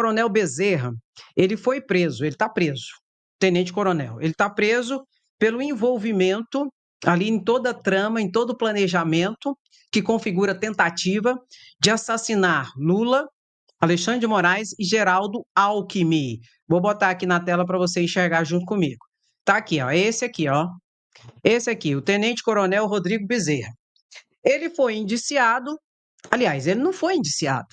Coronel Bezerra, ele foi preso, ele está preso, tenente-coronel. Ele está preso pelo envolvimento ali em toda a trama, em todo o planejamento que configura tentativa de assassinar Lula, Alexandre de Moraes e Geraldo Alckmin. Vou botar aqui na tela para você enxergar junto comigo. Tá aqui, ó, esse aqui, ó. Esse aqui, o tenente-coronel Rodrigo Bezerra. Ele foi indiciado, aliás, ele não foi indiciado.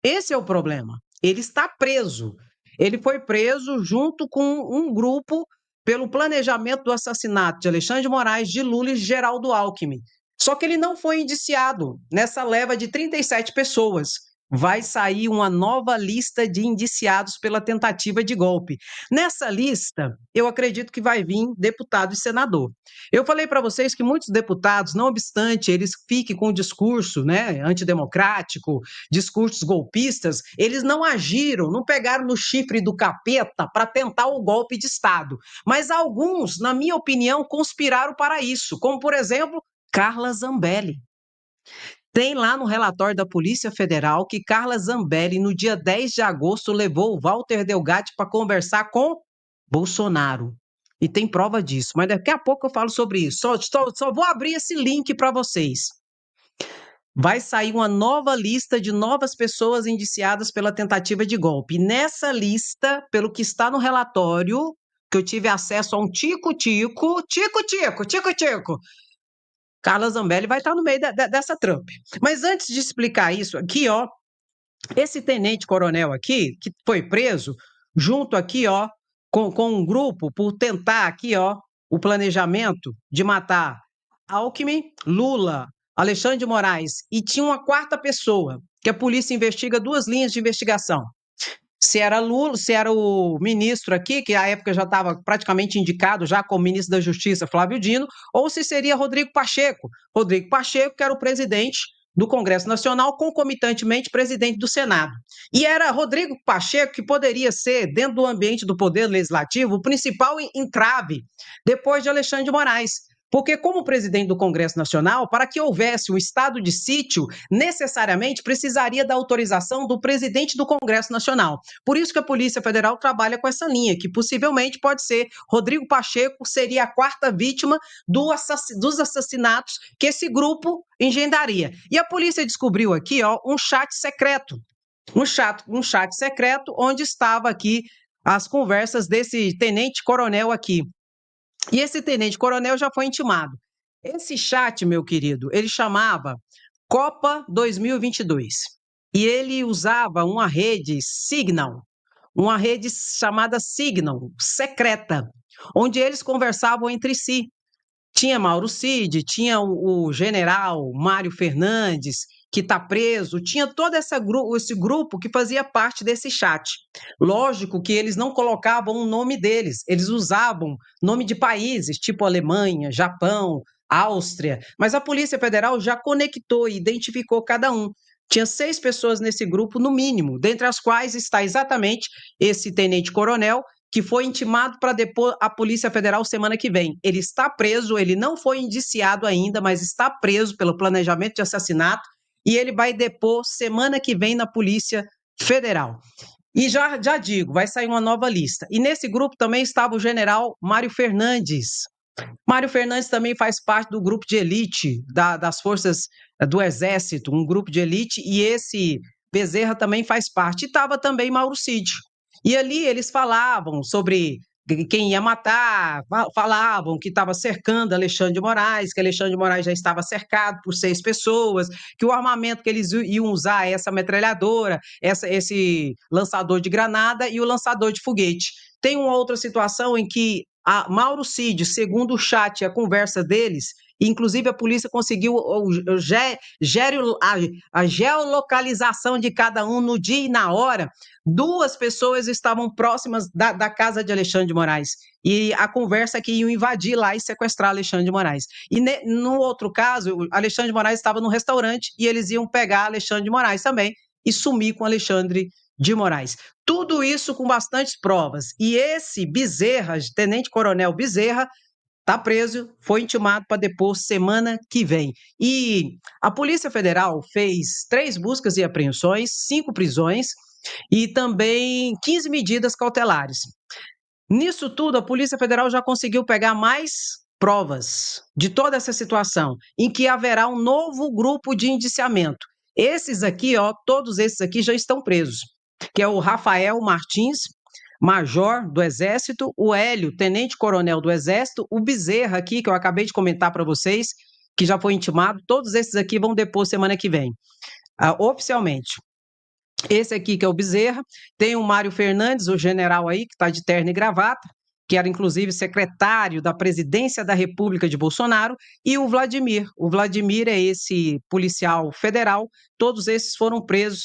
Esse é o problema. Ele está preso. Ele foi preso junto com um grupo pelo planejamento do assassinato de Alexandre de Moraes, de Lula e Geraldo Alckmin. Só que ele não foi indiciado nessa leva de 37 pessoas. Vai sair uma nova lista de indiciados pela tentativa de golpe. Nessa lista, eu acredito que vai vir deputado e senador. Eu falei para vocês que muitos deputados, não obstante eles fiquem com o discurso, né, antidemocrático, discursos golpistas, eles não agiram, não pegaram no chifre do capeta para tentar o golpe de Estado. Mas alguns, na minha opinião, conspiraram para isso, como, por exemplo, Carla Zambelli. Tem lá no relatório da Polícia Federal que Carla Zambelli, no dia 10 de agosto, levou o Walter Delgatti para conversar com Bolsonaro. E tem prova disso, mas daqui a pouco eu falo sobre isso. Só vou abrir esse link para vocês. Vai sair uma nova lista de novas pessoas indiciadas pela tentativa de golpe. E nessa lista, pelo que está no relatório, que eu tive acesso a um tico-tico, Carla Zambelli vai estar no meio dessa trump. Mas antes de explicar isso aqui, ó, esse tenente-coronel aqui, que foi preso, junto aqui, ó, com um grupo por tentar aqui, ó, o planejamento de matar Alckmin, Lula, Alexandre de Moraes, e tinha uma quarta pessoa, que a polícia investiga duas linhas de investigação. Se era Lula, se era o ministro aqui, que à época já estava praticamente indicado já como ministro da Justiça, Flávio Dino, ou se seria Rodrigo Pacheco. Rodrigo Pacheco, que era o presidente do Congresso Nacional, concomitantemente presidente do Senado. E era Rodrigo Pacheco que poderia ser, dentro do ambiente do Poder Legislativo, o principal entrave depois de Alexandre de Moraes. Porque, como presidente do Congresso Nacional, para que houvesse um estado de sítio, necessariamente precisaria da autorização do presidente do Congresso Nacional. Por isso que a Polícia Federal trabalha com essa linha, que possivelmente pode ser Rodrigo Pacheco, seria a quarta vítima dos assassinatos que esse grupo engendraria. E a polícia descobriu aqui, ó, um chat secreto. Um chat secreto onde estava aqui as conversas desse tenente-coronel aqui. E esse tenente-coronel já foi intimado. Esse chat, meu querido, ele chamava Copa 2022. E ele usava uma rede Signal, uma rede chamada Signal, secreta, onde eles conversavam entre si. Tinha Mauro Cid, tinha o general Mário Fernandes, que está preso, tinha todo esse grupo que fazia parte desse chat. Lógico que eles não colocavam o nome deles, eles usavam nome de países, tipo Alemanha, Japão, Áustria, mas a Polícia Federal já conectou e identificou cada um. Tinha 6 pessoas nesse grupo, no mínimo, dentre as quais está exatamente esse tenente-coronel, que foi intimado para depor a Polícia Federal semana que vem. Ele está preso, ele não foi indiciado ainda, mas está preso pelo planejamento de assassinato e ele vai depor semana que vem na Polícia Federal. E já digo, vai sair uma nova lista. E nesse grupo também estava o general Mário Fernandes. Mário Fernandes também faz parte do grupo de elite das forças do Exército, um grupo de elite, e esse Bezerra também faz parte. E estava também Mauro Cid. E ali eles falavam sobre quem ia matar, falavam que estava cercando Alexandre de Moraes, que Alexandre de Moraes já estava cercado por 6 pessoas, que o armamento que eles iam usar é essa metralhadora, esse lançador de granada e o lançador de foguete. Tem uma outra situação em que a Mauro Cid, segundo o chat e a conversa deles, inclusive a polícia conseguiu a geolocalização de cada um no dia e na hora. 2 pessoas estavam próximas da casa de Alexandre de Moraes. E a conversa é que iam invadir lá e sequestrar Alexandre de Moraes. E no outro caso, Alexandre de Moraes estava no restaurante e eles iam pegar Alexandre de Moraes também e sumir com Alexandre de Moraes. Tudo isso com bastantes provas. E esse Bezerra, tenente-coronel Bezerra, está preso, foi intimado para depor semana que vem. E a Polícia Federal fez 3 buscas e apreensões, 5 prisões, e também 15 medidas cautelares. Nisso tudo, a Polícia Federal já conseguiu pegar mais provas de toda essa situação, em que haverá um novo grupo de indiciamento. Esses aqui, ó, todos esses aqui já estão presos, que é o Rafael Martins, major do Exército, o Hélio, tenente-coronel do Exército, o Bezerra aqui, que eu acabei de comentar para vocês, que já foi intimado, todos esses aqui vão depor semana que vem, oficialmente. Esse aqui que é o Bezerra, tem o Mário Fernandes, o general aí, que está de terno e gravata, que era inclusive secretário da presidência da República de Bolsonaro, e o Vladimir. O Vladimir é esse policial federal, todos esses foram presos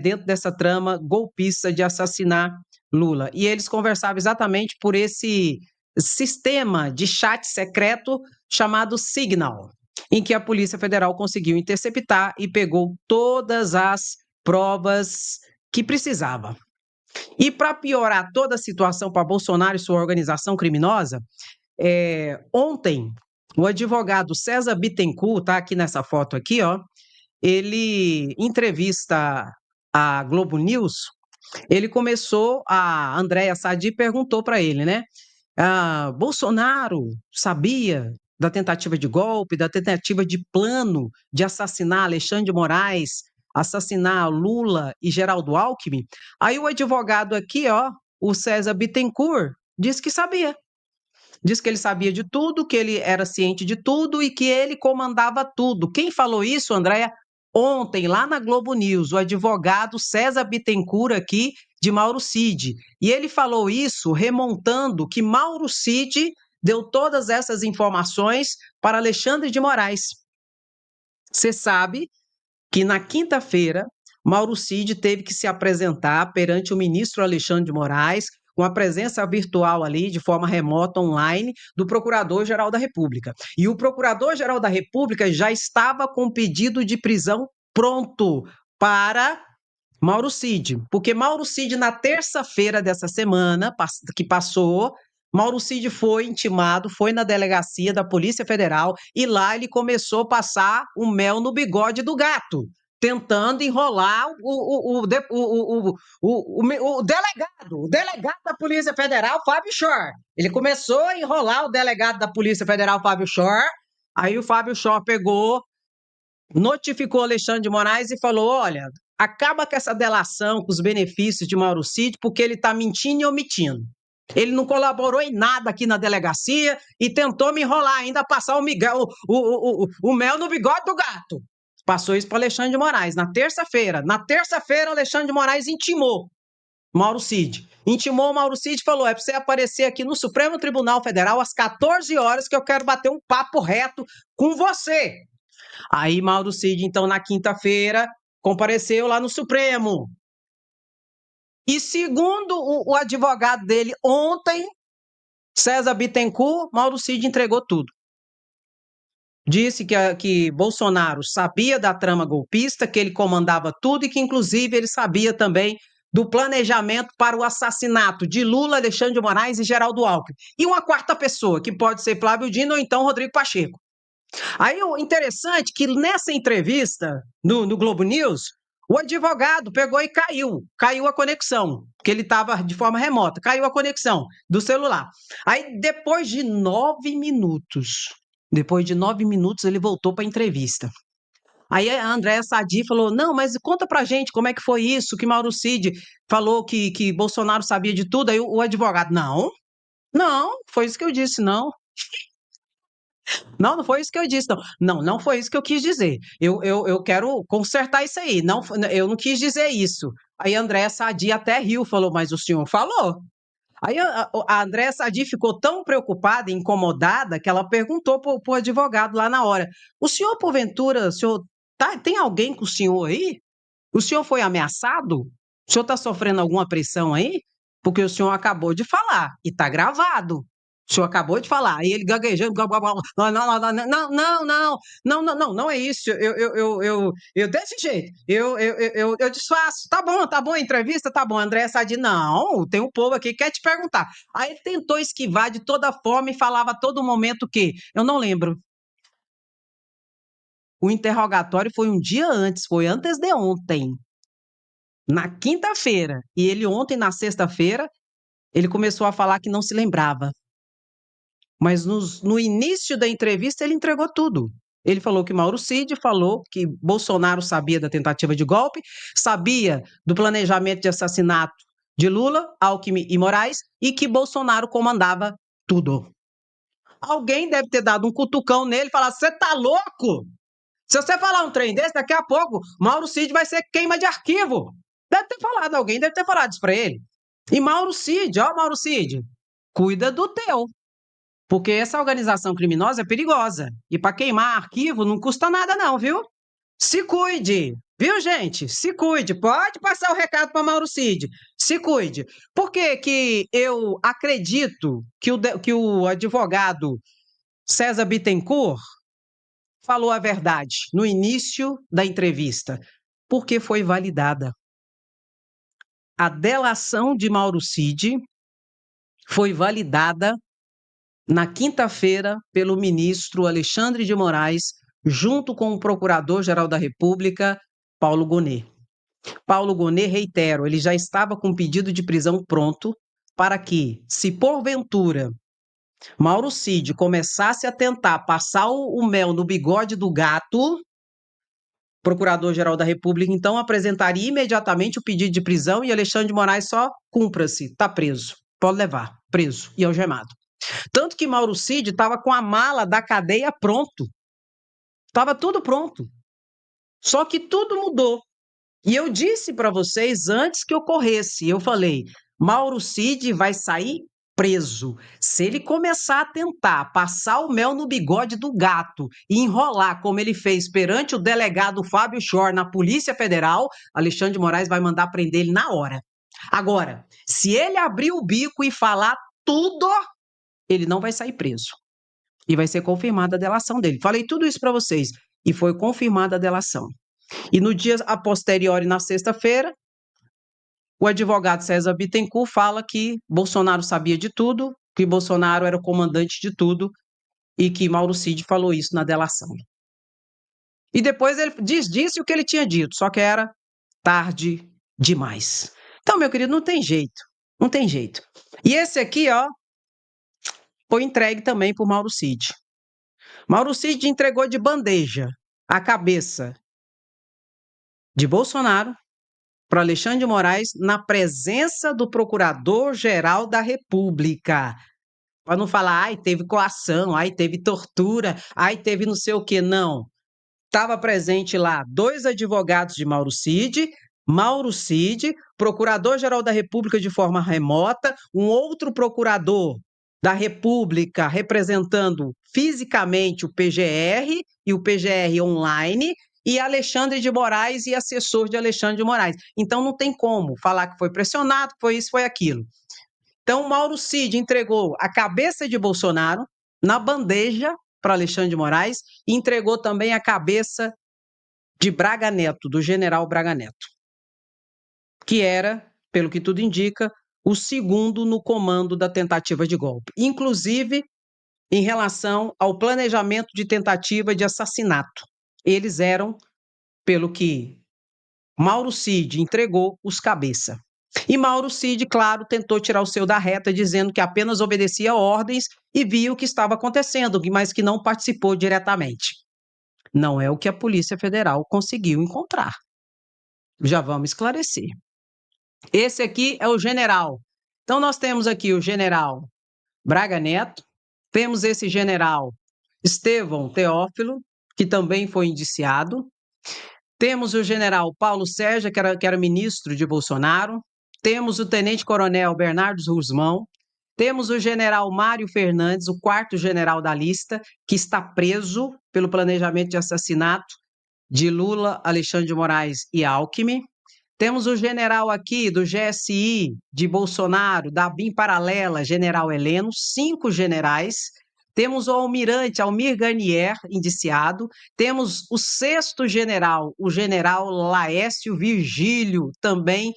dentro dessa trama golpista de assassinar Lula. E eles conversavam exatamente por esse sistema de chat secreto chamado Signal, em que a Polícia Federal conseguiu interceptar e pegou todas as provas que precisava. E para piorar toda a situação para Bolsonaro e sua organização criminosa, ontem o advogado César Bittencourt, tá aqui nessa foto aqui, ó, ele entrevista a Globo News, ele começou, a Andréa Sadi perguntou para ele, né? Bolsonaro sabia da tentativa de golpe, da tentativa de plano de assassinar Alexandre de Moraes, assassinar Lula e Geraldo Alckmin? Aí o advogado aqui, ó, o César Bittencourt, disse que sabia. Diz que ele sabia de tudo, que ele era ciente de tudo e que ele comandava tudo. Quem falou isso, Andréa? Ontem, lá na Globo News, o advogado César Bittencourt aqui, de Mauro Cid. E ele falou isso remontando que Mauro Cid deu todas essas informações para Alexandre de Moraes. Você sabe que na quinta-feira, Mauro Cid teve que se apresentar perante o ministro Alexandre de Moraes, com a presença virtual ali, de forma remota, online, do Procurador-Geral da República. E o Procurador-Geral da República já estava com pedido de prisão pronto para Mauro Cid, porque Mauro Cid, na terça-feira dessa semana que passou, Mauro Cid foi intimado, foi na delegacia da Polícia Federal e lá ele começou a passar o mel no bigode do gato, tentando enrolar o delegado da Polícia Federal, Fábio Chor. Ele começou a enrolar o delegado da Polícia Federal, Fábio Chor, aí o Fábio Chor pegou, notificou Alexandre de Moraes e falou: olha, acaba com essa delação, com os benefícios de Mauro Cid, porque ele está mentindo e omitindo. Ele não colaborou em nada aqui na delegacia e tentou me enrolar, ainda passar o mel no bigode do gato. Passou isso para Alexandre de Moraes na terça-feira. Na terça-feira, Alexandre de Moraes intimou Mauro Cid. Intimou o Mauro Cid e falou: é para você aparecer aqui no Supremo Tribunal Federal às 14 horas que eu quero bater um papo reto com você. Aí Mauro Cid, então, na quinta-feira, compareceu lá no Supremo. E segundo o advogado dele, ontem, César Bittencourt, Mauro Cid entregou tudo. Disse que Bolsonaro sabia da trama golpista, que ele comandava tudo e que, inclusive, ele sabia também do planejamento para o assassinato de Lula, Alexandre de Moraes e Geraldo Alckmin. E uma quarta pessoa, que pode ser Flávio Dino ou então Rodrigo Pacheco. Aí o interessante é que nessa entrevista no Globo News, o advogado pegou e caiu a conexão, porque ele estava de forma remota, caiu a conexão do celular. Aí depois de 9 minutos ele voltou para a entrevista. Aí a Andréa Sadi falou: não, mas conta pra gente como é que foi isso, que Mauro Cid falou que Bolsonaro sabia de tudo. Aí o advogado: não, foi isso que eu disse, não. Não, não foi isso que eu disse, não. Não, não foi isso que eu quis dizer. Eu quero consertar isso aí. Não, eu não quis dizer isso. Aí a Andréa Sadi até riu, falou, mas o senhor falou. Aí a Andréa Sadi ficou tão preocupada e incomodada que ela perguntou para o advogado lá na hora: o senhor, porventura, tem alguém com o senhor aí? O senhor foi ameaçado? O senhor está sofrendo alguma pressão aí? Porque o senhor acabou de falar e está gravado. O senhor acabou de falar. Aí ele gaguejando, não, não é isso. Desse jeito, eu disfarço. Tá bom a entrevista, tá bom. André Sadi, não, tem um povo aqui que quer te perguntar. Aí ele tentou esquivar de toda forma e falava a todo momento que, eu não lembro. O interrogatório foi um dia antes, foi antes de ontem. na quinta-feira. E ele ontem, na sexta-feira, ele começou a falar que não se lembrava. Mas no início da entrevista ele entregou tudo. Ele falou que Mauro Cid falou que Bolsonaro sabia da tentativa de golpe, sabia do planejamento de assassinato de Lula, Alckmin e Moraes e que Bolsonaro comandava tudo. Alguém deve ter dado um cutucão nele e falar: você tá louco? Se você falar um trem desse, daqui a pouco Mauro Cid vai ser queima de arquivo. Deve ter falado, alguém deve ter falado isso para ele. E Mauro Cid, ó, Mauro Cid, cuida do teu. Porque essa organização criminosa é perigosa. E para queimar arquivo não custa nada, não, viu? Se cuide, viu, gente? Se cuide. Pode passar o recado para Mauro Cid. Se cuide. Por que que eu acredito que o advogado César Bittencourt falou a verdade no início da entrevista? Porque foi validada. A delação de Mauro Cid foi validada na quinta-feira pelo ministro Alexandre de Moraes, junto com o Procurador-Geral da República, Paulo Gonet. Paulo Gonet, reitero, ele já estava com pedido de prisão pronto para que, se porventura Mauro Cid começasse a tentar passar o mel no bigode do gato, Procurador-Geral da República, então, apresentaria imediatamente o pedido de prisão e Alexandre de Moraes só cumpra-se, está preso, pode levar, preso e algemado. Tanto que Mauro Cid estava com a mala da cadeia pronto. Estava tudo pronto. Só que tudo mudou. E eu disse para vocês antes que ocorresse, eu falei, Mauro Cid vai sair preso. Se ele começar a tentar passar o mel no bigode do gato e enrolar como ele fez perante o delegado Fábio Schor na Polícia Federal, Alexandre de Moraes vai mandar prender ele na hora. Agora, se ele abrir o bico e falar tudo, ele não vai sair preso. E vai ser confirmada a delação dele. Falei tudo isso para vocês. E foi confirmada a delação. E no dia a posteriori, na sexta-feira, o advogado César Bittencourt fala que Bolsonaro sabia de tudo, que Bolsonaro era o comandante de tudo e que Mauro Cid falou isso na delação. E depois ele disse o que ele tinha dito, só que era tarde demais. Então, meu querido, não tem jeito. Não tem jeito. E esse aqui, ó, foi entregue também por Mauro Cid. Mauro Cid entregou de bandeja a cabeça de Bolsonaro para Alexandre de Moraes na presença do Procurador-Geral da República. Para não falar, ai, teve coação, ai, teve tortura, ai, teve não sei o quê. Não. Estava presente lá 2 advogados de Mauro Cid, Procurador-Geral da República de forma remota, um outro procurador da República representando fisicamente o PGR e o PGR online, e Alexandre de Moraes e assessor de Alexandre de Moraes. Então não tem como falar que foi pressionado, que foi isso, foi aquilo. Então Mauro Cid entregou a cabeça de Bolsonaro na bandeja para Alexandre de Moraes e entregou também a cabeça de Braga Neto, do general Braga Neto, que era, pelo que tudo indica, o segundo no comando da tentativa de golpe, inclusive em relação ao planejamento de tentativa de assassinato. Eles eram, pelo que Mauro Cid entregou, os cabeça. E Mauro Cid, claro, tentou tirar o seu da reta, dizendo que apenas obedecia ordens e via o que estava acontecendo, mas que não participou diretamente. Não é o que a Polícia Federal conseguiu encontrar. Já vamos esclarecer. Esse aqui é o general. Então, nós temos aqui o general Braga Neto, temos esse general Estevão Teófilo, que também foi indiciado, temos o general Paulo Sérgio, que era ministro de Bolsonaro, temos o tenente-coronel Bernardo Guzmão, temos o general Mário Fernandes, o quarto general da lista, que está preso pelo planejamento de assassinato de Lula, Alexandre de Moraes e Alckmin. Temos o general aqui do GSI de Bolsonaro, da BIM Paralela, general Heleno, 5 generais. Temos o almirante Almir Garnier, indiciado. Temos o 6º general, o general Laércio Virgílio, também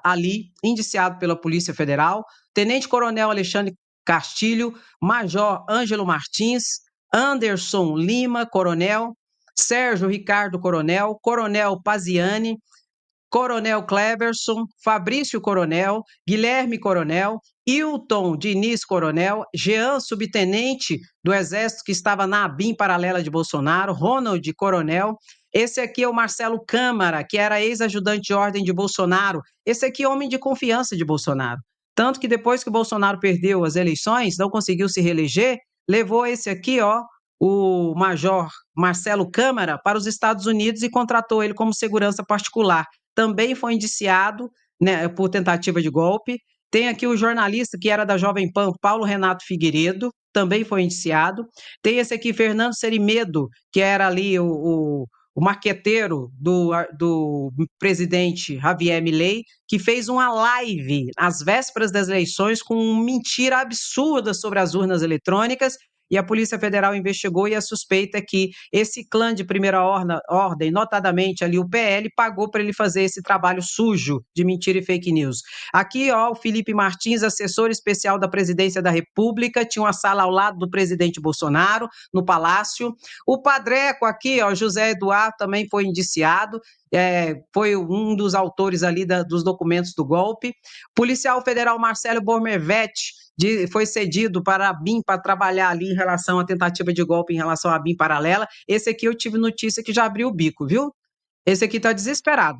ali, indiciado pela Polícia Federal. Tenente-coronel Alexandre Castilho, Major Ângelo Martins, Anderson Lima, coronel, Sérgio Ricardo Coronel, Coronel Paziani, Coronel Cleverson, Fabrício Coronel, Guilherme Coronel, Hilton Diniz Coronel, Jean Subtenente do Exército que estava na ABIN paralela de Bolsonaro, Ronald Coronel. Esse aqui é o Marcelo Câmara, que era ex-ajudante de ordem de Bolsonaro. Esse aqui é homem de confiança de Bolsonaro. Tanto que depois que o Bolsonaro perdeu as eleições, não conseguiu se reeleger, levou esse aqui, ó, o Major Marcelo Câmara, para os Estados Unidos e contratou ele como segurança particular. Também foi indiciado, né, por tentativa de golpe. Tem aqui o jornalista que era da Jovem Pan, Paulo Renato Figueiredo, também foi indiciado. Tem esse aqui, Fernando Serimedo, que era ali o marqueteiro do presidente Javier Milei, que fez uma live às vésperas das eleições com uma mentira absurda sobre as urnas eletrônicas, e a Polícia Federal investigou e a suspeita é que esse clã de primeira ordem, notadamente ali o PL, pagou para ele fazer esse trabalho sujo de mentira e fake news. Aqui, ó, o Felipe Martins, assessor especial da Presidência da República, tinha uma sala ao lado do presidente Bolsonaro, no Palácio. O Padreco aqui, ó, José Eduardo, também foi indiciado, foi um dos autores ali dos documentos do golpe. Policial Federal Marcelo Bormervetti foi cedido para a BIM para trabalhar ali em relação à tentativa de golpe em relação à BIM paralela. Esse aqui eu tive notícia que já abriu o bico, viu? Esse aqui está desesperado.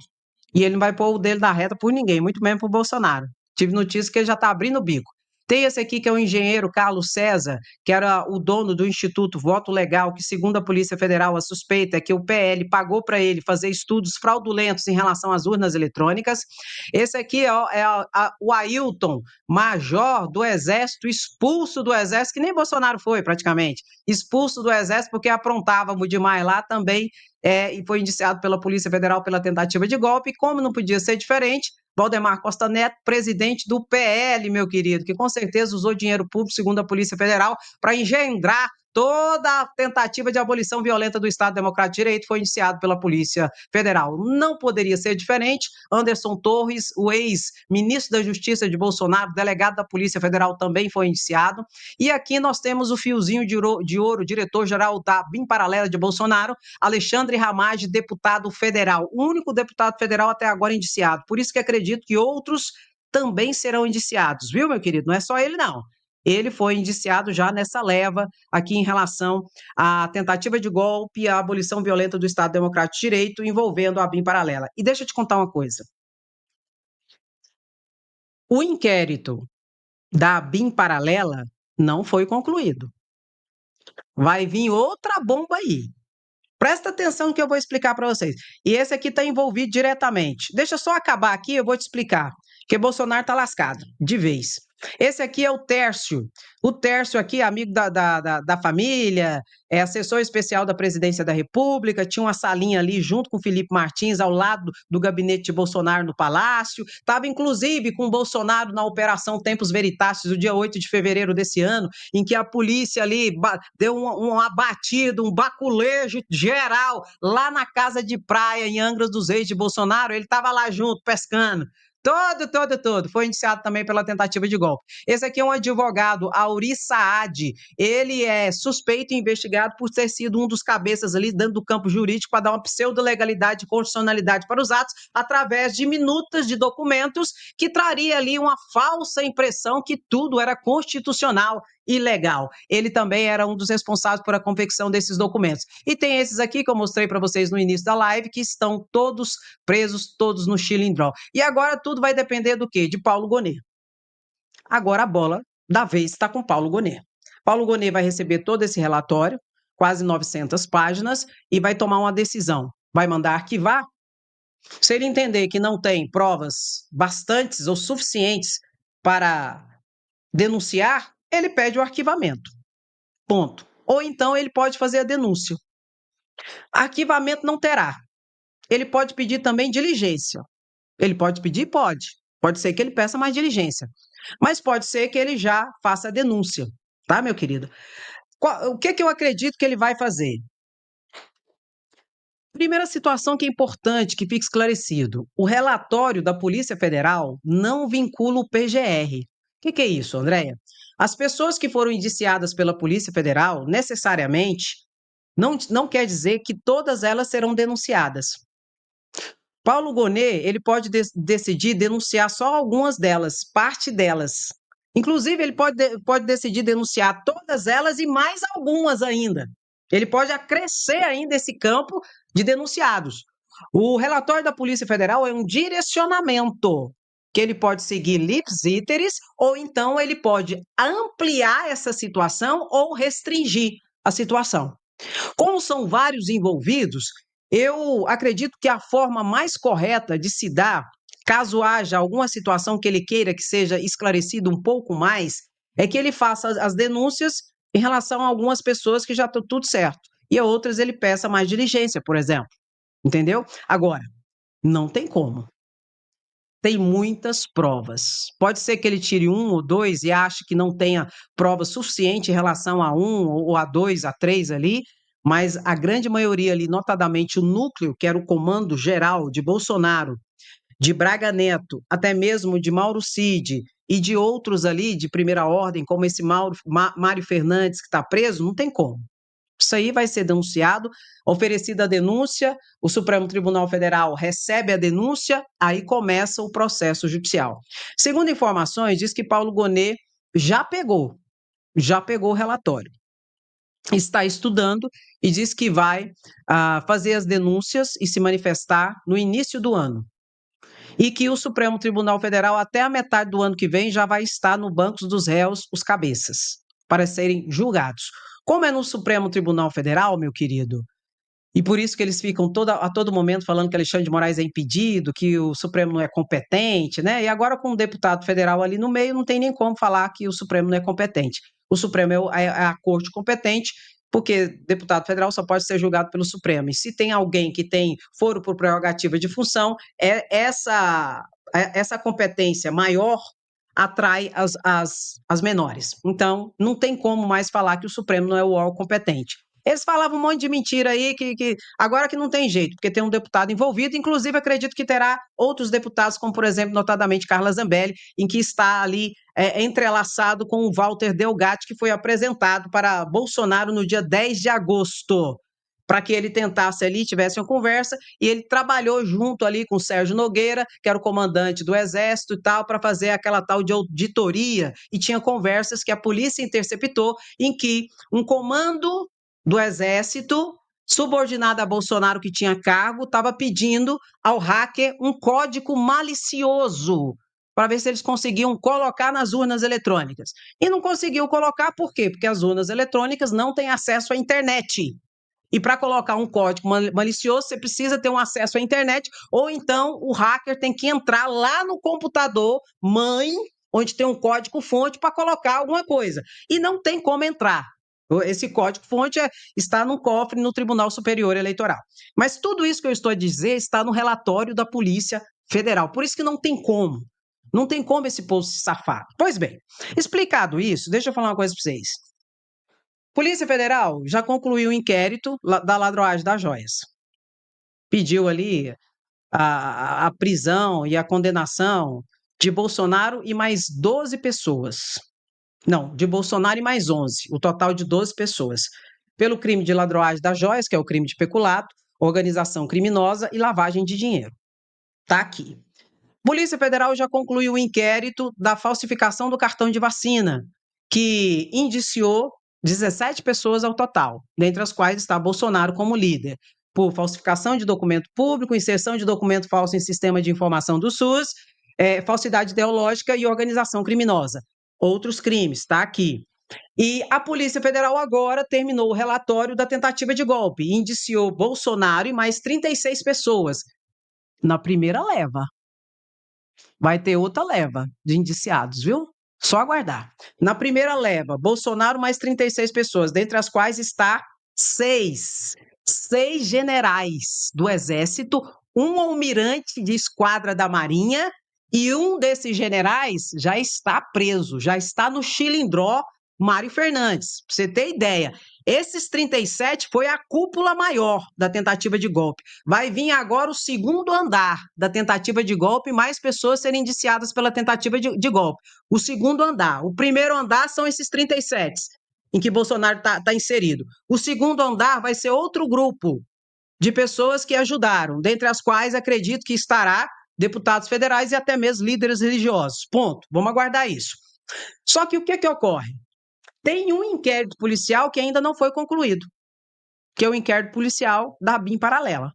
E ele não vai pôr o dele na reta por ninguém, muito menos por Bolsonaro. Tive notícia que ele já está abrindo o bico. Tem esse aqui que é o engenheiro Carlos César, que era o dono do Instituto Voto Legal, que, segundo a Polícia Federal, a suspeita é que o PL pagou para ele fazer estudos fraudulentos em relação às urnas eletrônicas. Esse aqui o Ailton, major do Exército, expulso do Exército, que nem Bolsonaro foi, praticamente. Expulso do Exército porque aprontava demais lá também, e foi indiciado pela Polícia Federal pela tentativa de golpe. E como não podia ser diferente, Valdemar Costa Neto, presidente do PL, meu querido, que com certeza usou dinheiro público, segundo a Polícia Federal, para engendrar toda a tentativa de abolição violenta do Estado Democrático de Direito, foi indiciado pela Polícia Federal. Não poderia ser diferente. Anderson Torres, o ex-ministro da Justiça de Bolsonaro, delegado da Polícia Federal, também foi indiciado. E aqui nós temos o fiozinho de ouro, diretor-geral da BIM Paralela de Bolsonaro, Alexandre Ramage, deputado federal. O único deputado federal até agora indiciado. Por isso que acredito que outros também serão indiciados, viu, meu querido? Não é só ele, não. Ele foi indiciado já nessa leva aqui em relação à tentativa de golpe e à abolição violenta do Estado Democrático de Direito envolvendo a BIM paralela. E deixa eu te contar uma coisa. O inquérito da BIM paralela não foi concluído. Vai vir outra bomba aí. Presta atenção no que eu vou explicar para vocês. E esse aqui está envolvido diretamente. Deixa eu só acabar aqui, eu vou te explicar. Porque Bolsonaro está lascado, de vez. Esse aqui é o Tércio. O Tércio aqui, amigo da família, é assessor especial da Presidência da República, tinha uma salinha ali junto com o Felipe Martins, ao lado do gabinete de Bolsonaro no Palácio. Estava, inclusive, com o Bolsonaro na Operação Tempus Veritatis, do dia 8 de fevereiro desse ano, em que a polícia ali deu uma batida, um baculejo geral lá na casa de praia em Angra dos Reis de Bolsonaro. Ele estava lá junto, pescando. Todo. Foi indiciado também pela tentativa de golpe. Esse aqui é um advogado, Auri Saad. Ele é suspeito e investigado por ter sido um dos cabeças ali dentro do campo jurídico para dar uma pseudo-legalidade e constitucionalidade para os atos através de minutas de documentos que traria ali uma falsa impressão que tudo era constitucional e legal. Ele também era um dos responsáveis por a confecção desses documentos. E tem esses aqui que eu mostrei para vocês no início da live, que estão todos presos, todos no Chilindró. E agora tudo vai depender do quê? De Paulo Gonet. Agora a bola da vez está com Paulo Gonet. Paulo Gonet vai receber todo esse relatório, quase 900 páginas, e vai tomar uma decisão. Vai mandar arquivar. Se ele entender que não tem provas bastantes ou suficientes para denunciar, ele pede o arquivamento. Ponto. Ou então ele pode fazer a denúncia. Arquivamento não terá. Ele pode pedir também diligência. Ele pode pedir? Pode. Pode ser que ele peça mais diligência. Mas pode ser que ele já faça a denúncia. Tá, meu querido? O que eu acredito que ele vai fazer? Primeira situação que é importante que fique esclarecido: o relatório da Polícia Federal não vincula o PGR. O que é isso, Andréia? As pessoas que foram indiciadas pela Polícia Federal, necessariamente, não quer dizer que todas elas serão denunciadas. Paulo Gonet, ele pode decidir denunciar só algumas delas, parte delas. Inclusive, ele pode decidir denunciar todas elas e mais algumas ainda. Ele pode acrescer ainda esse campo de denunciados. O relatório da Polícia Federal é um direcionamento que ele pode seguir lips iteris, ou então ele pode ampliar essa situação ou restringir a situação. Como são vários envolvidos, eu acredito que a forma mais correta de se dar, caso haja alguma situação que ele queira que seja esclarecido um pouco mais, é que ele faça as denúncias em relação a algumas pessoas que já estão tudo certo, e a outras ele peça mais diligência, por exemplo. Entendeu? Agora, não tem como. Tem muitas provas. Pode ser que ele tire um ou dois e ache que não tenha prova suficiente em relação a um ou a dois, a três ali, mas a grande maioria ali, notadamente o núcleo, que era o comando geral de Bolsonaro, de Braga Neto, até mesmo de Mauro Cid e de outros ali de primeira ordem, como esse Mário Fernandes que está preso, não tem como. Isso aí vai ser denunciado, oferecida a denúncia, o Supremo Tribunal Federal recebe a denúncia, aí começa o processo judicial. Segundo informações, diz que Paulo Gonet já pegou o relatório, está estudando e diz que vai fazer as denúncias e se manifestar no início do ano. E que o Supremo Tribunal Federal, até a metade do ano que vem, já vai estar no banco dos réus, os cabeças, para serem julgados. Como é no Supremo Tribunal Federal, meu querido, e por isso que eles ficam a todo momento falando que Alexandre de Moraes é impedido, que o Supremo não é competente, né? E agora com um deputado federal ali no meio, não tem nem como falar que o Supremo não é competente. O Supremo é a corte competente, porque deputado federal só pode ser julgado pelo Supremo. E se tem alguém que tem foro por prerrogativa de função, essa competência maior atrai as menores. Então, não tem como mais falar que o Supremo não é o órgão competente. Eles falavam um monte de mentira aí, que agora que não tem jeito, porque tem um deputado envolvido, inclusive acredito que terá outros deputados, como por exemplo, notadamente Carla Zambelli, em que está ali entrelaçado com o Walter Delgatti, que foi apresentado para Bolsonaro no dia 10 de agosto, para que ele tentasse ali, tivesse uma conversa, e ele trabalhou junto ali com o Sérgio Nogueira, que era o comandante do Exército e tal, para fazer aquela tal de auditoria, e tinha conversas que a polícia interceptou, em que um comando do Exército, subordinado a Bolsonaro, que tinha cargo, estava pedindo ao hacker um código malicioso para ver se eles conseguiam colocar nas urnas eletrônicas. E não conseguiu colocar, por quê? Porque as urnas eletrônicas não têm acesso à internet. E para colocar um código malicioso, você precisa ter um acesso à internet, ou então o hacker tem que entrar lá no computador mãe, onde tem um código-fonte, para colocar alguma coisa. E não tem como entrar. Esse código-fonte está no cofre no Tribunal Superior Eleitoral. Mas tudo isso que eu estou a dizer está no relatório da Polícia Federal. Por isso que não tem como. Não tem como esse povo se safar. Pois bem, explicado isso, deixa eu falar uma coisa para vocês. Polícia Federal já concluiu o inquérito da ladroagem das joias. Pediu ali a prisão e a condenação de Bolsonaro e mais 12 pessoas. Não, de Bolsonaro e mais 11, o total de 12 pessoas. Pelo crime de ladroagem das joias, que é o crime de peculato, organização criminosa e lavagem de dinheiro. Está aqui. Polícia Federal já concluiu o inquérito da falsificação do cartão de vacina, que indiciou 17 pessoas ao total, dentre as quais está Bolsonaro como líder, por falsificação de documento público, inserção de documento falso em sistema de informação do SUS, falsidade ideológica e organização criminosa. Outros crimes, está aqui. E a Polícia Federal agora terminou o relatório da tentativa de golpe e indiciou Bolsonaro e mais 36 pessoas na primeira leva. Vai ter outra leva de indiciados, viu? Só aguardar. Na primeira leva, Bolsonaro mais 36 pessoas, dentre as quais está seis generais do Exército, um almirante de esquadra da Marinha, e um desses generais já está preso, já está no Chilindró, Mário Fernandes. Para você ter ideia, esses 37 foi a cúpula maior da tentativa de golpe. Vai vir agora o segundo andar da tentativa de golpe, mais pessoas serem indiciadas pela tentativa de golpe. O segundo andar. O primeiro andar são esses 37, em que Bolsonaro está inserido. O segundo andar vai ser outro grupo de pessoas que ajudaram, dentre as quais acredito que estará deputados federais e até mesmo líderes religiosos. Ponto. Vamos aguardar isso. Só que o que ocorre? Tem um inquérito policial que ainda não foi concluído, que é o inquérito policial da BIM paralela.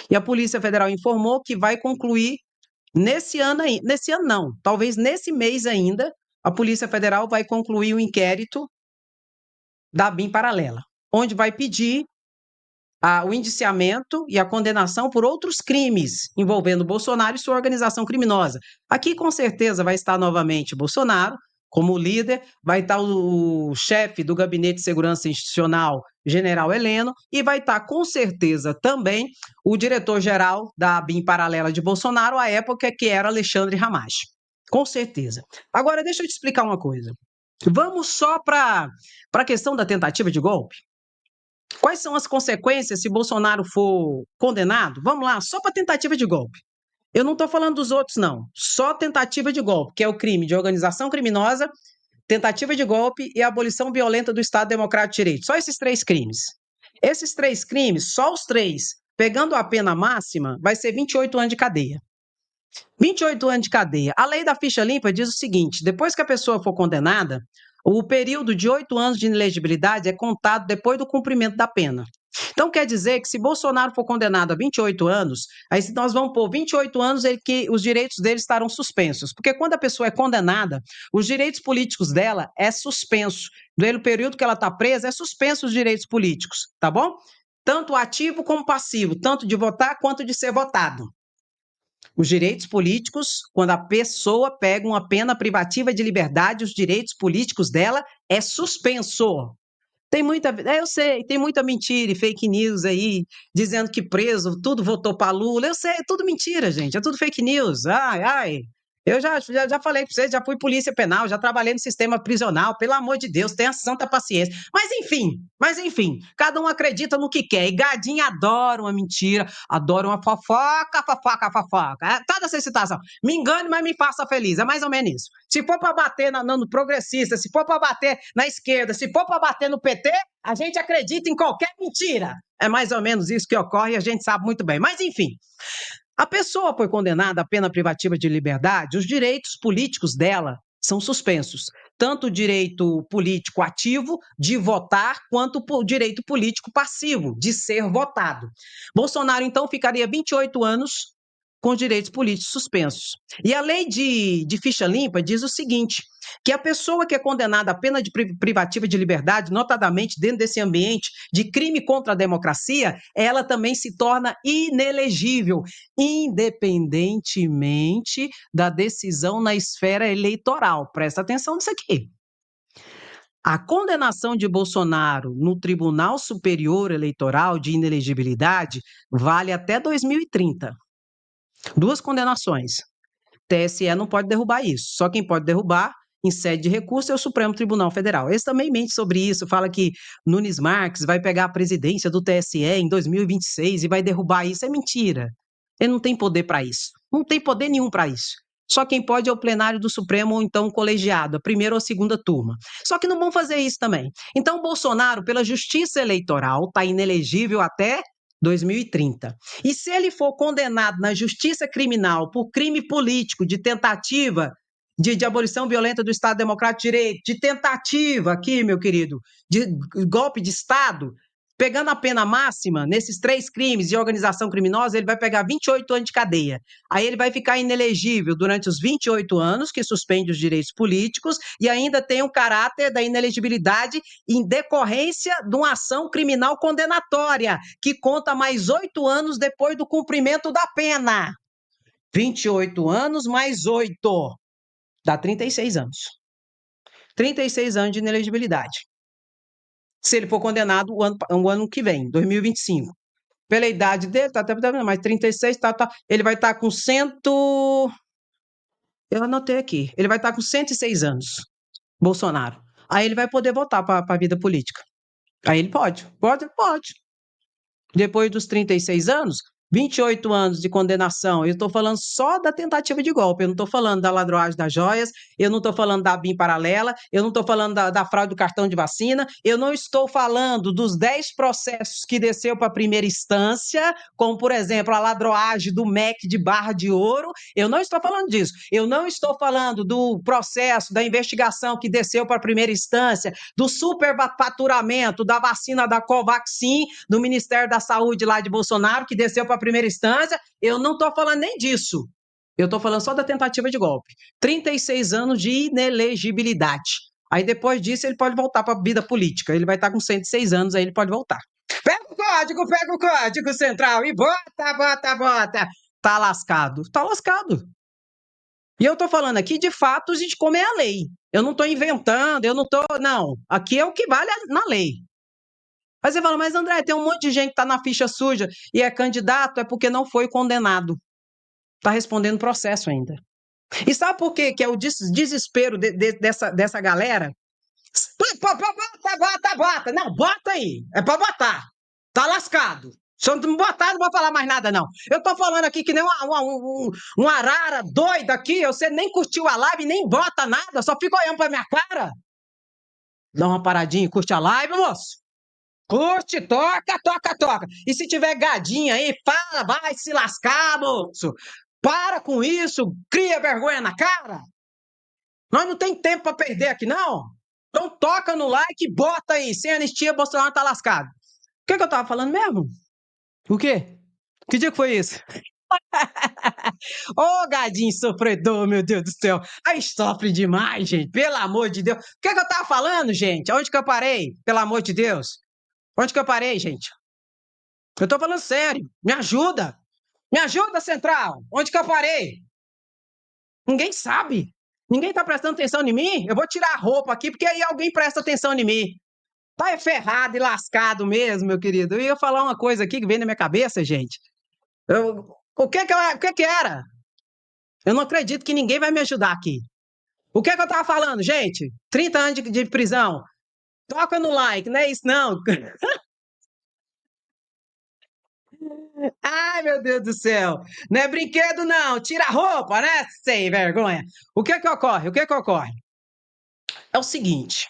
E a Polícia Federal informou que vai concluir nesse ano não, talvez nesse mês ainda, a Polícia Federal vai concluir o inquérito da BIM paralela, onde vai pedir o indiciamento e a condenação por outros crimes envolvendo Bolsonaro e sua organização criminosa. Aqui, com certeza, vai estar novamente Bolsonaro como líder, vai estar o chefe do Gabinete de Segurança Institucional, General Heleno, e vai estar, com certeza, também o diretor-geral da BIM paralela de Bolsonaro, à época, que era Alexandre Ramache. Com certeza. Agora, deixa eu te explicar uma coisa. Vamos só para a questão da tentativa de golpe? Quais são as consequências se Bolsonaro for condenado? Vamos lá, só para tentativa de golpe. Eu não estou falando dos outros, não. Só tentativa de golpe, que é o crime de organização criminosa, tentativa de golpe e abolição violenta do Estado Democrático de Direito. Só esses 3 crimes. Esses 3 crimes, só os 3, pegando a pena máxima, vai ser 28 anos de cadeia. 28 anos de cadeia. A lei da ficha limpa diz o seguinte: depois que a pessoa for condenada, o período de 8 anos de inelegibilidade é contado depois do cumprimento da pena. Então, quer dizer que se Bolsonaro for condenado a 28 anos, aí nós vamos pôr 28 anos que os direitos dele estarão suspensos. Porque quando a pessoa é condenada, os direitos políticos dela é suspenso. No período que ela está presa, é suspenso os direitos políticos, tá bom? Tanto ativo como passivo, tanto de votar quanto de ser votado. Os direitos políticos, quando a pessoa pega uma pena privativa de liberdade, os direitos políticos dela é suspenso. Tem muita, eu sei, tem muita mentira e fake news aí, dizendo que preso, tudo votou para Lula. Eu sei, é tudo mentira, gente, é tudo fake news. Ai, ai. Eu já falei para vocês, já fui polícia penal, já trabalhei no sistema prisional, pelo amor de Deus, tenha santa paciência. Mas enfim, cada um acredita no que quer. E gadinho adora uma mentira, adora uma fofoca, fofoca, fofoca. É, toda essa excitação. Me engane, mas me faça feliz. É mais ou menos isso. Se for para bater no progressista, se for para bater na esquerda, se for para bater no PT, a gente acredita em qualquer mentira. É mais ou menos isso que ocorre e a gente sabe muito bem. Mas enfim. A pessoa foi condenada à pena privativa de liberdade, os direitos políticos dela são suspensos. Tanto o direito político ativo de votar, quanto o direito político passivo de ser votado. Bolsonaro, então, ficaria 28 anos com os direitos políticos suspensos. E a lei de ficha limpa diz o seguinte, que a pessoa que é condenada à pena de privativa de liberdade, notadamente dentro desse ambiente de crime contra a democracia, ela também se torna inelegível, independentemente da decisão na esfera eleitoral. Presta atenção nisso aqui. A condenação de Bolsonaro no Tribunal Superior Eleitoral de inelegibilidade vale até 2030. 2 condenações. TSE não pode derrubar isso. Só quem pode derrubar em sede de recurso é o Supremo Tribunal Federal. Eles também mente sobre isso, fala que Nunes Marques vai pegar a presidência do TSE em 2026 e vai derrubar isso. É mentira. Ele não tem poder para isso. Não tem poder nenhum para isso. Só quem pode é o plenário do Supremo ou então o colegiado, a primeira ou a segunda turma. Só que não vão fazer isso também. Então, Bolsonaro, pela justiça eleitoral, está inelegível até 2030. E se ele for condenado na justiça criminal por crime político de tentativa de abolição violenta do Estado Democrático de Direito, de tentativa aqui, meu querido, de golpe de Estado, pegando a pena máxima nesses 3 crimes de organização criminosa, ele vai pegar 28 anos de cadeia. Aí ele vai ficar inelegível durante os 28 anos, que suspende os direitos políticos, e ainda tem o caráter da inelegibilidade em decorrência de uma ação criminal condenatória, que conta mais 8 anos depois do cumprimento da pena. 28 anos mais 8, dá 36 anos. 36 anos de inelegibilidade. Se ele for condenado o ano que vem, 2025. Pela idade dele, mais 36, ele vai estar com eu anotei aqui, ele vai estar com 106 anos, Bolsonaro. Aí ele vai poder voltar para a vida política. Aí ele pode. Depois dos 36 anos, 28 anos de condenação. Eu estou falando só da tentativa de golpe. Eu não estou falando da ladroagem das joias, eu não estou falando da BIM paralela, eu não estou falando da fraude do cartão de vacina, eu não estou falando dos 10 processos que desceu para a primeira instância, como, por exemplo, a ladroagem do MEC de Barra de Ouro. Eu não estou falando disso. Eu não estou falando do processo, da investigação que desceu para a primeira instância, do superfaturamento da vacina da Covaxin, do Ministério da Saúde lá de Bolsonaro, que desceu para a primeira instância. Eu não estou falando nem disso. Eu estou falando só da tentativa de golpe. 36 anos de inelegibilidade. Aí depois disso ele pode voltar para a vida política. Ele vai estar com 106 anos, aí ele pode voltar. Pega o código central e bota. Tá lascado. Tá lascado. E eu estou falando aqui de fatos e de como é a lei. Eu não estou inventando, eu não estou. Não. Aqui é o que vale na lei. Aí você fala, mas André, tem um monte de gente que está na ficha suja e é candidato, é porque não foi condenado. Está respondendo processo ainda. E sabe por quê? Que é o desespero dessa galera? Bota. Não, bota aí. É para botar. Tá lascado. Se eu não botar, não vou falar mais nada, não. Eu tô falando aqui que nem uma arara doida aqui, você nem curtiu a live, nem bota nada, só fica olhando pra minha cara. Dá uma paradinha e curte a live, moço. Curte, toca. E se tiver gadinha aí, fala, vai se lascar, moço. Para com isso, cria vergonha na cara. Nós não tem tempo para perder aqui, não. Então toca no like e bota aí. Sem anistia, Bolsonaro tá lascado. O que eu tava falando mesmo? O quê? Que dia que foi isso? Ô, gadinho sofredor, meu Deus do céu. Aí sofre demais, gente. Pelo amor de Deus. O que eu tava falando, gente? Onde que eu parei? Pelo amor de Deus. Onde que eu parei, gente? Eu tô falando sério. Me ajuda. Me ajuda, Central. Onde que eu parei? Ninguém sabe. Ninguém tá prestando atenção em mim. Eu vou tirar a roupa aqui, porque aí alguém presta atenção em mim. Tá ferrado e lascado mesmo, meu querido. Eu ia falar uma coisa aqui que vem na minha cabeça, gente. O que que era? Eu não acredito que ninguém vai me ajudar aqui. O que eu tava falando, gente? 30 anos de prisão. Toca no like, não é isso não. Ai, meu Deus do céu. Não é brinquedo não. Tira a roupa, né? Sem vergonha. O que que ocorre? É o seguinte.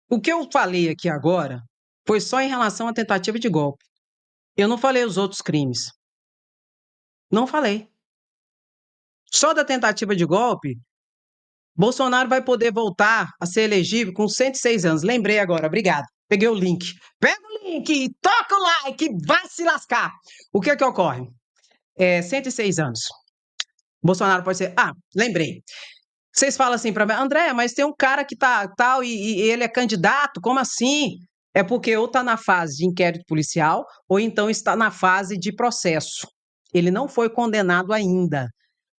O que eu falei aqui agora foi só em relação à tentativa de golpe. Eu não falei os outros crimes. Não falei. Só da tentativa de golpe, Bolsonaro vai poder voltar a ser elegível com 106 anos. Lembrei agora, obrigado. Peguei o link. Pega o link e toca o like, vai se lascar. O que ocorre? 106 anos. Bolsonaro pode ser. Ah, lembrei. Vocês falam assim para mim, André, mas tem um cara que tá tal e ele é candidato, como assim? É porque ou está na fase de inquérito policial ou então está na fase de processo. Ele não foi condenado ainda.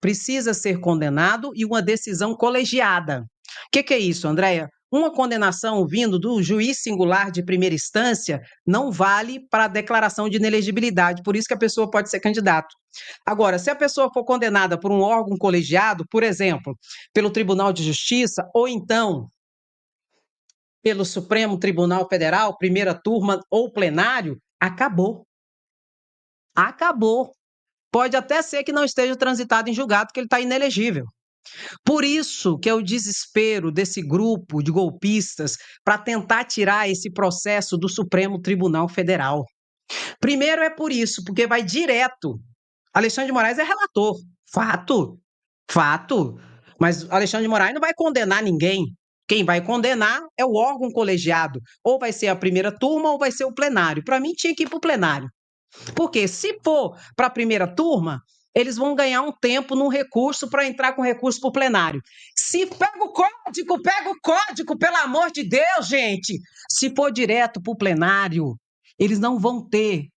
Precisa ser condenado e uma decisão colegiada. O que é isso, Andréia? Uma condenação vindo do juiz singular de primeira instância não vale para a declaração de inelegibilidade, por isso que a pessoa pode ser candidato. Agora, se a pessoa for condenada por um órgão colegiado, por exemplo, pelo Tribunal de Justiça, ou então pelo Supremo Tribunal Federal, primeira turma ou plenário, acabou. Acabou. Pode até ser que não esteja transitado em julgado, que ele está inelegível. Por isso que é o desespero desse grupo de golpistas para tentar tirar esse processo do Supremo Tribunal Federal. Primeiro é por isso, porque vai direto. Alexandre de Moraes é relator. Fato. Mas Alexandre de Moraes não vai condenar ninguém. Quem vai condenar é o órgão colegiado. Ou vai ser a primeira turma ou vai ser o plenário. Para mim, tinha que ir para o plenário. Porque se for para a primeira turma, eles vão ganhar um tempo no recurso para entrar com recurso para o plenário. Se pega o código, pelo amor de Deus, gente. Se for direto para o plenário, eles não vão ter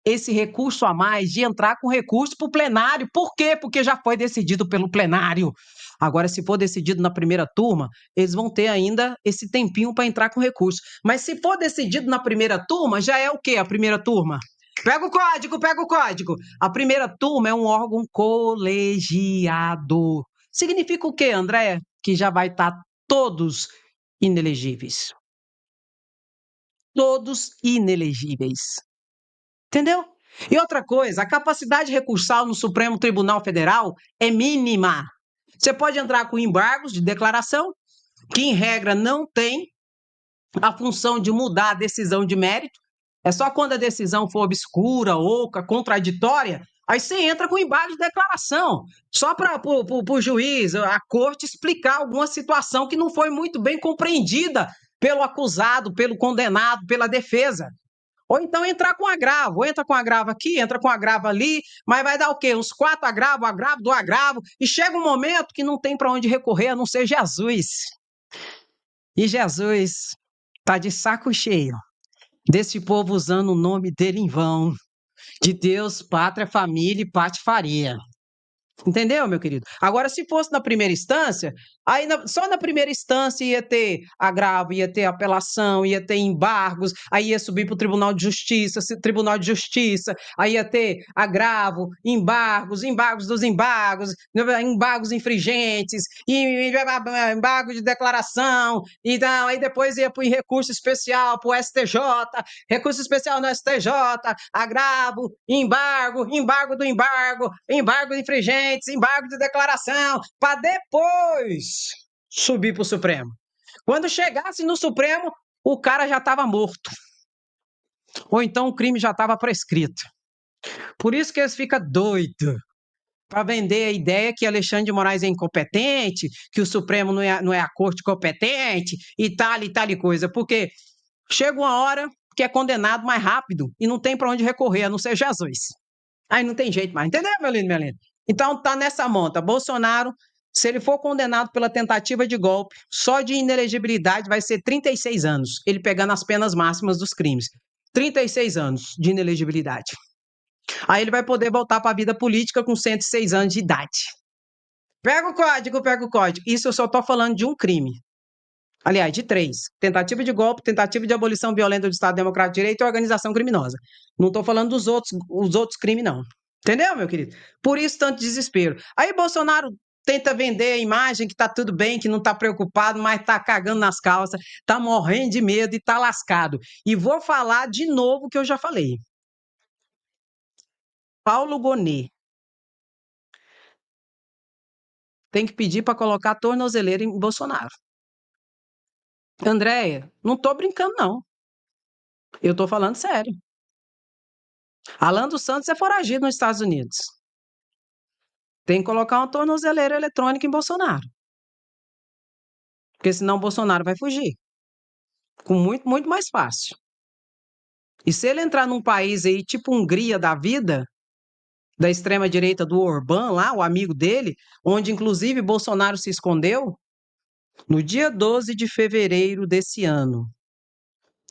esse recurso a mais de entrar com recurso para o plenário. Por quê? Porque já foi decidido pelo plenário. Agora, se for decidido na primeira turma, eles vão ter ainda esse tempinho para entrar com recurso. Mas se for decidido na primeira turma, já é o quê a primeira turma? Pega o código. A primeira turma é um órgão colegiado. Significa o quê, André? Que já vai estar todos inelegíveis. Todos inelegíveis. Entendeu? E outra coisa, a capacidade recursal no Supremo Tribunal Federal é mínima. Você pode entrar com embargos de declaração, que em regra não tem a função de mudar a decisão de mérito. É só quando a decisão for obscura, oca, contraditória, aí você entra com embargo de declaração, só para o juiz, a corte explicar alguma situação que não foi muito bem compreendida pelo acusado, pelo condenado, pela defesa. Ou então entrar com agravo, entra com agravo aqui, entra com agravo ali, mas vai dar o quê? Uns 4 agravos, agravo do agravo, e chega um momento que não tem para onde recorrer a não ser Jesus. E Jesus está de saco cheio desse povo usando o nome dele em vão, de Deus, pátria, família e patifaria. Entendeu, meu querido? Agora, se fosse na primeira instância, aí só na primeira instância ia ter agravo, ia ter apelação, ia ter embargos, aí ia subir para o Tribunal de Justiça, aí ia ter agravo, embargos dos embargos, embargos infringentes, embargo de declaração, então, aí depois ia para o recurso especial, para o STJ, recurso especial no STJ, agravo, embargo do embargo infringente, embargo de declaração, para depois subir para o Supremo. Quando chegasse no Supremo, o cara já estava morto. Ou então o crime já estava prescrito. Por isso que eles ficam doidos para vender a ideia que Alexandre de Moraes é incompetente, que o Supremo não é a corte competente e tal e coisa. Porque chega uma hora que é condenado mais rápido e não tem para onde recorrer, a não ser Jesus. Aí não tem jeito mais. Entendeu, meu lindo, minha linda? Então tá nessa monta. Bolsonaro, se ele for condenado pela tentativa de golpe, só de inelegibilidade vai ser 36 anos, ele pegando as penas máximas dos crimes. 36 anos de inelegibilidade. Aí ele vai poder voltar para a vida política com 106 anos de idade. Pega o código, pega o código. Isso eu só estou falando de um crime. Aliás, de 3. Tentativa de golpe, tentativa de abolição violenta do Estado Democrático de Direito e organização criminosa. Não estou falando dos outros crimes, não. Entendeu, meu querido? Por isso tanto desespero. Aí Bolsonaro tenta vender a imagem que tá tudo bem, que não tá preocupado, mas tá cagando nas calças, tá morrendo de medo e tá lascado. E vou falar de novo o que eu já falei. Paulo Gonet tem que pedir para colocar a tornozeleira em Bolsonaro. Andréia, não tô brincando, não. Eu tô falando sério. Alan dos Santos é foragido nos Estados Unidos. Tem que colocar uma tornozeleira eletrônica em Bolsonaro. Porque senão Bolsonaro vai fugir. Com muito, muito mais fácil. E se ele entrar num país aí, tipo Hungria da vida, da extrema-direita do Orbán lá, o amigo dele, onde inclusive Bolsonaro se escondeu, no dia 12 de fevereiro desse ano,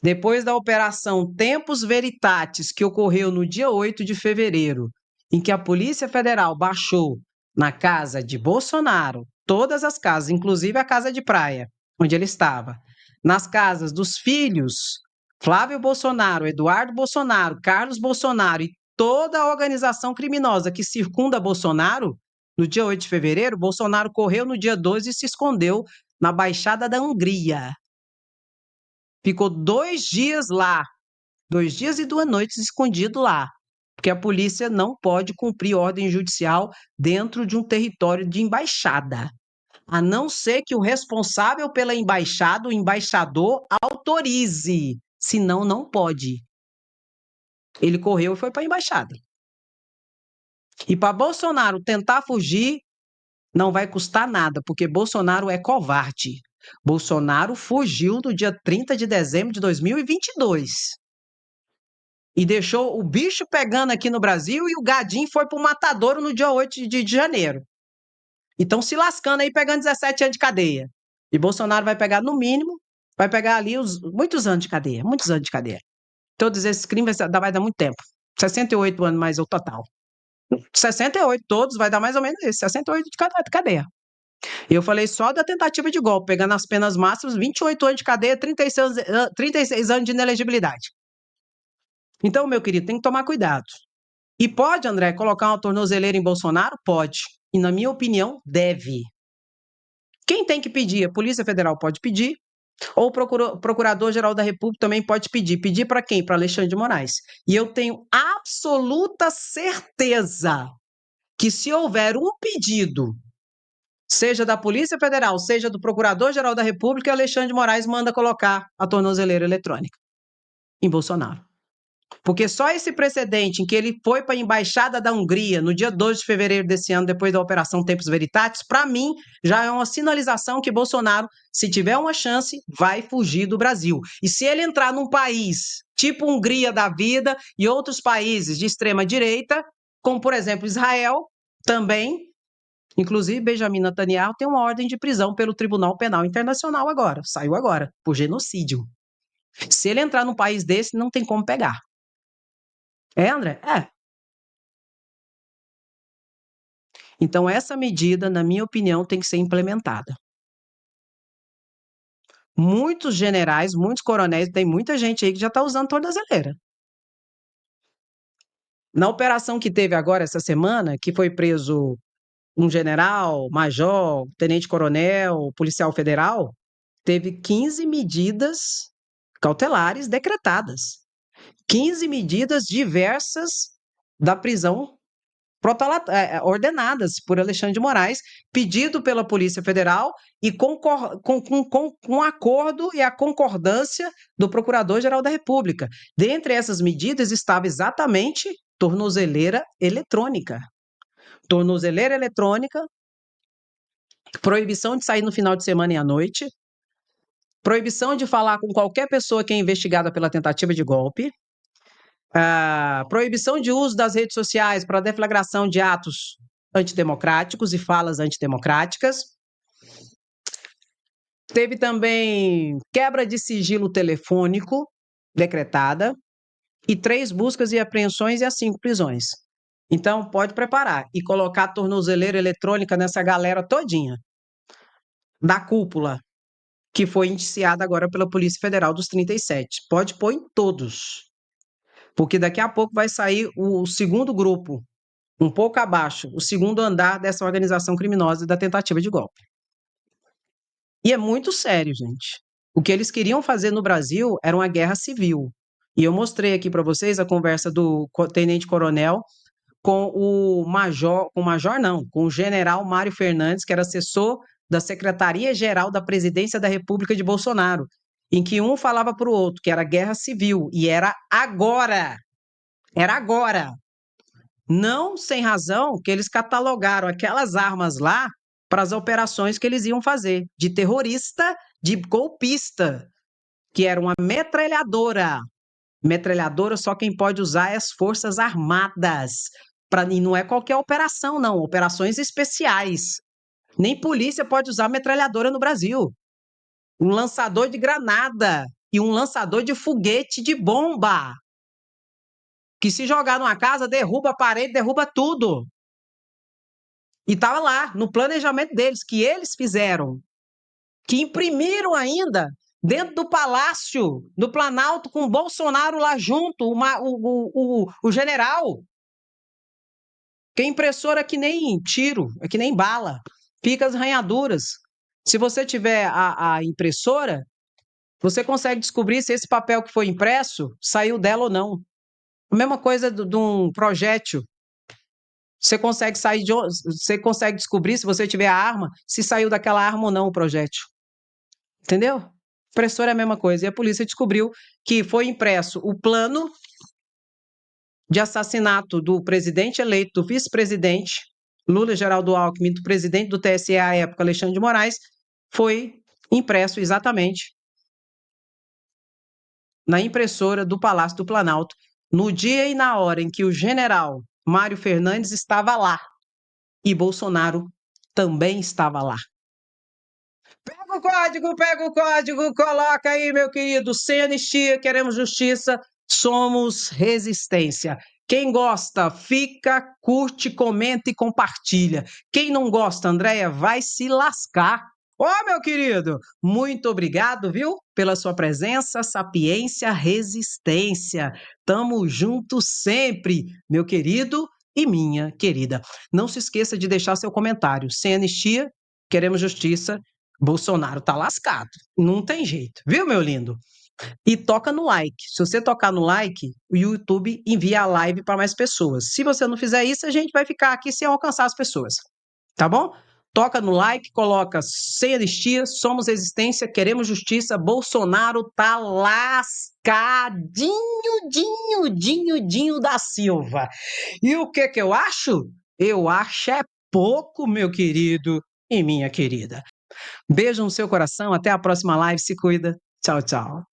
depois da operação Tempus Veritatis, que ocorreu no dia 8 de fevereiro, em que a Polícia Federal baixou na casa de Bolsonaro, todas as casas, inclusive a casa de praia, onde ele estava, nas casas dos filhos Flávio Bolsonaro, Eduardo Bolsonaro, Carlos Bolsonaro e toda a organização criminosa que circunda Bolsonaro, no dia 8 de fevereiro, Bolsonaro correu no dia 12 e se escondeu na Baixada da Hungria. Ficou 2 dias lá, 2 dias e 2 noites escondido lá, porque a polícia não pode cumprir ordem judicial dentro de um território de embaixada, a não ser que o responsável pela embaixada, o embaixador, autorize, senão não pode. Ele correu e foi para a embaixada. E para Bolsonaro tentar fugir, não vai custar nada, porque Bolsonaro é covarde. Bolsonaro fugiu no dia 30 de dezembro de 2022. E deixou o bicho pegando aqui no Brasil e o gadinho foi para o matadouro no dia 8 de janeiro. Então se lascando aí, pegando 17 anos de cadeia. E Bolsonaro vai pegar, no mínimo, vai pegar ali muitos anos de cadeia, muitos anos de cadeia. Todos esses crimes vai dar muito tempo. 68 anos mais o total. 68, todos, vai dar mais ou menos isso, 68 de cadeia. Eu falei só da tentativa de golpe, pegando as penas máximas, 28 anos de cadeia, 36 anos de inelegibilidade. Então, meu querido, tem que tomar cuidado. E pode, André, colocar uma tornozeleira em Bolsonaro? Pode. E, na minha opinião, deve. Quem tem que pedir? A Polícia Federal pode pedir. Ou o Procurador-Geral da República também pode pedir. Pedir para quem? Para Alexandre de Moraes. E eu tenho absoluta certeza que se houver um pedido, seja da Polícia Federal, seja do Procurador-Geral da República, Alexandre de Moraes manda colocar a tornozeleira eletrônica em Bolsonaro. Porque só esse precedente em que ele foi para a Embaixada da Hungria no dia 2 de fevereiro desse ano, depois da Operação Tempus Veritatis, para mim, já é uma sinalização que Bolsonaro, se tiver uma chance, vai fugir do Brasil. E se ele entrar num país tipo Hungria da vida e outros países de extrema-direita, como, por exemplo, Israel, também, inclusive Benjamin Netanyahu tem uma ordem de prisão pelo Tribunal Penal Internacional agora, saiu agora, por genocídio. Se ele entrar num país desse, não tem como pegar. É, André? É. Então, essa medida, na minha opinião, tem que ser implementada. Muitos generais, muitos coronéis, tem muita gente aí que já está usando tornozeleira. Na operação que teve agora essa semana, que foi preso um general, major, tenente-coronel, policial federal, teve 15 medidas cautelares decretadas. 15 medidas diversas da prisão ordenadas por Alexandre de Moraes, pedido pela Polícia Federal e com acordo e a concordância do Procurador-Geral da República. Dentre essas medidas estava exatamente tornozeleira eletrônica. Tornozeleira eletrônica, proibição de sair no final de semana e à noite, proibição de falar com qualquer pessoa que é investigada pela tentativa de golpe, a proibição de uso das redes sociais para deflagração de atos antidemocráticos e falas antidemocráticas. Teve também quebra de sigilo telefônico decretada e 3 buscas e apreensões e as 5 prisões. Então, pode preparar e colocar a tornozeleira eletrônica nessa galera todinha da cúpula que foi indiciada agora pela Polícia Federal dos 37. Pode pôr em todos, porque daqui a pouco vai sair o segundo grupo, um pouco abaixo, o segundo andar dessa organização criminosa da tentativa de golpe. E é muito sério, gente. O que eles queriam fazer no Brasil era uma guerra civil. E eu mostrei aqui para vocês a conversa do tenente-coronel com com o general Mário Fernandes, que era assessor da Secretaria-Geral da Presidência da República de Bolsonaro, em que um falava para o outro que era guerra civil, e era agora. Era agora. Não sem razão que eles catalogaram aquelas armas lá para as operações que eles iam fazer, de terrorista, de golpista, que era uma metralhadora. Metralhadora só quem pode usar é as Forças Armadas. E não é qualquer operação, não. Operações especiais. Nem polícia pode usar metralhadora no Brasil. Um lançador de granada e um lançador de foguete de bomba. Que se jogar numa casa, derruba a parede, derruba tudo. E estava lá, no planejamento deles, que eles fizeram. Que imprimiram ainda dentro do Palácio do Planalto, com o Bolsonaro lá junto, o general. Que impressora é que nem tiro, é que nem bala. Fica as ranhaduras. Se você tiver a impressora, você consegue descobrir se esse papel que foi impresso saiu dela ou não. A mesma coisa de um projétil. Você consegue descobrir, se você tiver a arma, se saiu daquela arma ou não o projétil. Entendeu? Impressora é a mesma coisa. E a polícia descobriu que foi impresso o plano de assassinato do presidente eleito, do vice-presidente Lula, Geraldo Alckmin, do presidente do TSE à época, Alexandre de Moraes, foi impresso exatamente na impressora do Palácio do Planalto, no dia e na hora em que o general Mário Fernandes estava lá e Bolsonaro também estava lá. Pega o código, coloca aí, meu querido. Sem anistia, queremos justiça, somos resistência. Quem gosta, fica, curte, comenta e compartilha. Quem não gosta, Andréia, vai se lascar. Ô, meu querido, muito obrigado, viu, pela sua presença, sapiência, resistência. Tamo junto sempre, meu querido e minha querida. Não se esqueça de deixar seu comentário. Sem anistia, queremos justiça. Bolsonaro tá lascado. Não tem jeito, viu, meu lindo? E toca no like. Se você tocar no like, o YouTube envia a live para mais pessoas. Se você não fizer isso, a gente vai ficar aqui sem alcançar as pessoas. Tá bom? Toca no like, coloca sem anistia, somos resistência, queremos justiça. Bolsonaro tá lascadinho, dinho da Silva. E o que eu acho? Eu acho é pouco, meu querido e minha querida. Beijo no seu coração, até a próxima live, se cuida. Tchau, tchau.